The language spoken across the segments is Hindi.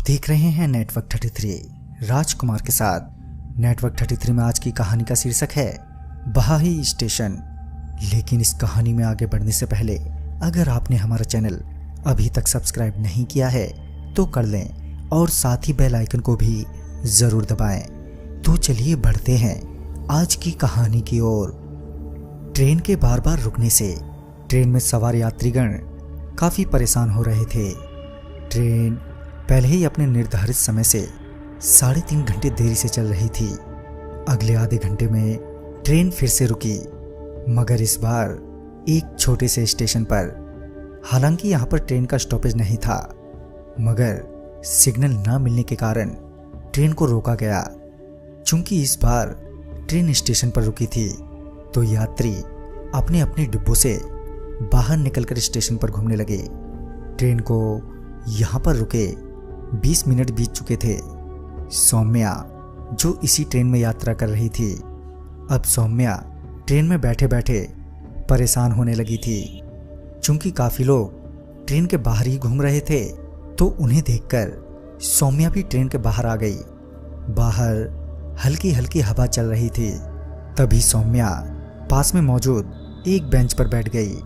देख रहे हैं नेटवर्क 33 राजकुमार के साथ। नेटवर्क 33 में आज की कहानी का शीर्षक है बहाही स्टेशन। लेकिन इस कहानी में आगे बढ़ने से पहले अगर आपने हमारा चैनल अभी तक सब्सक्राइब नहीं किया है तो कर लें और साथ ही बेल आइकन को भी जरूर दबाएं। तो चलिए बढ़ते हैं आज की कहानी की ओर। ट्रेन के बार बार रुकने से ट्रेन में सवार यात्रीगण काफी परेशान हो रहे थे। ट्रेन पहले ही अपने निर्धारित समय से 3.5 घंटे देरी से चल रही थी। अगले आधे घंटे में ट्रेन फिर से रुकी, मगर इस बार एक छोटे से स्टेशन पर। हालांकि यहाँ पर ट्रेन का स्टॉपेज नहीं था, मगर सिग्नल न मिलने के कारण ट्रेन को रोका गया। चूंकि इस बार ट्रेन स्टेशन पर रुकी थी तो यात्री अपने अपने डिब्बों से बाहर निकलकर स्टेशन पर घूमने लगे। ट्रेन को यहाँ पर रुके 20 मिनट बीत चुके थे। सौम्या जो इसी ट्रेन में यात्रा कर रही थी, अब सौम्या ट्रेन में बैठे बैठे परेशान होने लगी थी। चूंकि काफी लोग ट्रेन के बाहर ही घूम रहे थे तो उन्हें देखकर सौम्या भी ट्रेन के बाहर आ गई। बाहर हल्की हल्की हवा चल रही थी। तभी सौम्या पास में मौजूद एक बेंच पर बैठ गई।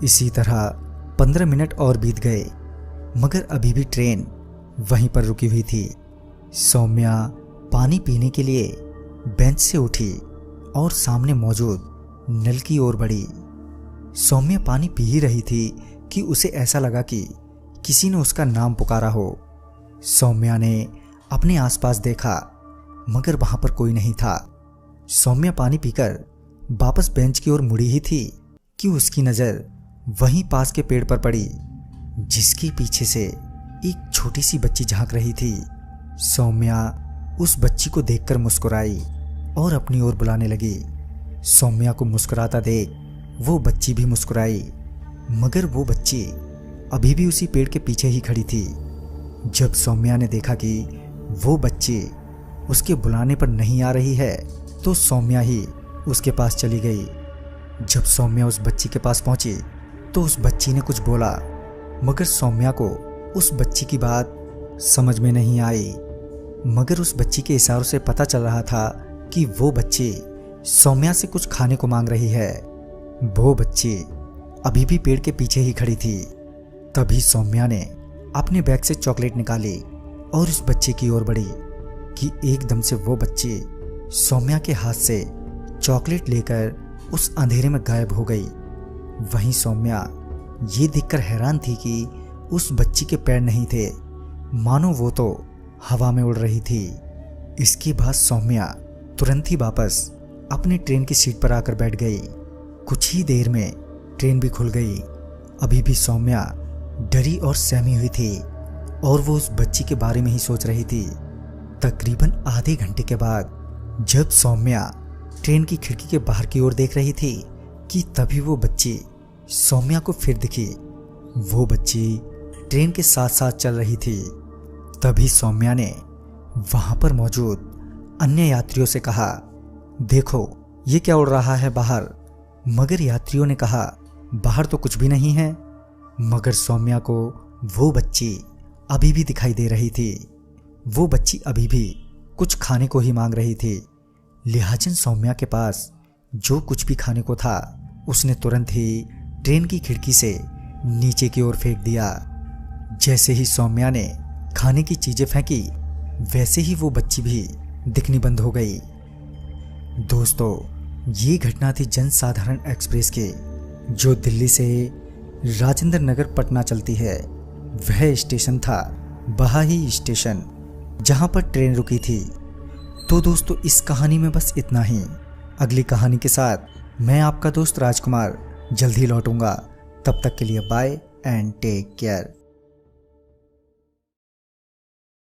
इसी तरह 15 मिनट और बीत गए, मगर अभी भी ट्रेन वहीं पर रुकी हुई थी। सौम्या पानी पीने के लिए बेंच से उठी और सामने मौजूद नल की ओर बढ़ी। सौम्या पानी पी ही रही थी कि उसे ऐसा लगा कि किसी ने उसका नाम पुकारा हो। सौम्या ने अपने आसपास देखा, मगर वहां पर कोई नहीं था। सौम्या पानी पीकर वापस बेंच की ओर मुड़ी ही थी कि उसकी नजर वहीं पास के पेड़ पर पड़ी, जिसके पीछे से एक छोटी सी बच्ची झांक रही थी। सौम्या उस बच्ची को देखकर मुस्कुराई और अपनी ओर बुलाने लगी। सौम्या को मुस्कुराता देख वो बच्ची भी मुस्कुराई, मगर वो बच्ची अभी भी उसी पेड़ के पीछे ही खड़ी थी। जब सौम्या ने देखा कि वो बच्ची उसके बुलाने पर नहीं आ रही है तो सौम्या ही उसके पास चली गई। जब सौम्या उस बच्ची के पास पहुंची तो उस बच्ची ने कुछ बोला, मगर सौम्या को उस बच्ची की बात समझ में नहीं आई। मगर उस बच्ची के इशारों से पता चल रहा था कि वो बच्ची सौम्या से कुछ खाने को मांग रही है। वो बच्ची अभी भी पेड़ के पीछे ही खड़ी थी। तभी सौम्या ने अपने बैग से चॉकलेट निकाली और उस बच्ची की ओर बढ़ी कि एकदम से वो बच्ची सौम्या के हाथ से चॉकलेट लेकर उस अंधेरे में गायब हो गई। वहीं सौम्या ये देखकर हैरान थी कि उस बच्ची के पैर नहीं थे, मानो वो तो हवा में उड़ रही थी। इसके बाद सौम्या तुरंत ही वापस अपनी ट्रेन की सीट पर आकर बैठ गई। कुछ ही देर में ट्रेन भी खुल गई। अभी भी सौम्या डरी और सहमी हुई थी और वो उस बच्ची के बारे में ही सोच रही थी। तकरीबन आधे घंटे के बाद जब सौम्या ट्रेन की खिड़की के बाहर की ओर देख रही थी कि तभी वो बच्ची सौम्या को फिर दिखी। वो बच्ची ट्रेन के साथ साथ चल रही थी। तभी सौम्या ने वहां पर मौजूद अन्य यात्रियों से कहा, देखो ये क्या उड़ रहा है बाहर। मगर यात्रियों ने कहा, बाहर तो कुछ भी नहीं है। मगर सौम्या को वो बच्ची अभी भी दिखाई दे रही थी। वो बच्ची अभी भी कुछ खाने को ही मांग रही थी। लिहाजन सौम्या के पास जो कुछ भी खाने को था उसने तुरंत ही ट्रेन की खिड़की से नीचे की ओर फेंक दिया। जैसे ही सौम्या ने खाने की चीजें फेंकी, वैसे ही वो बच्ची भी दिखनी बंद हो गई। दोस्तों, ये घटना थी जनसाधारण एक्सप्रेस की, जो दिल्ली से राजेंद्र नगर पटना चलती है। वह स्टेशन था बहाही स्टेशन, जहां पर ट्रेन रुकी थी। तो दोस्तों, इस कहानी में बस इतना ही। अगली कहानी के साथ मैं आपका दोस्त राजकुमार जल्द ही लौटूंगा। तब तक के लिए बाय एंड टेक केयर।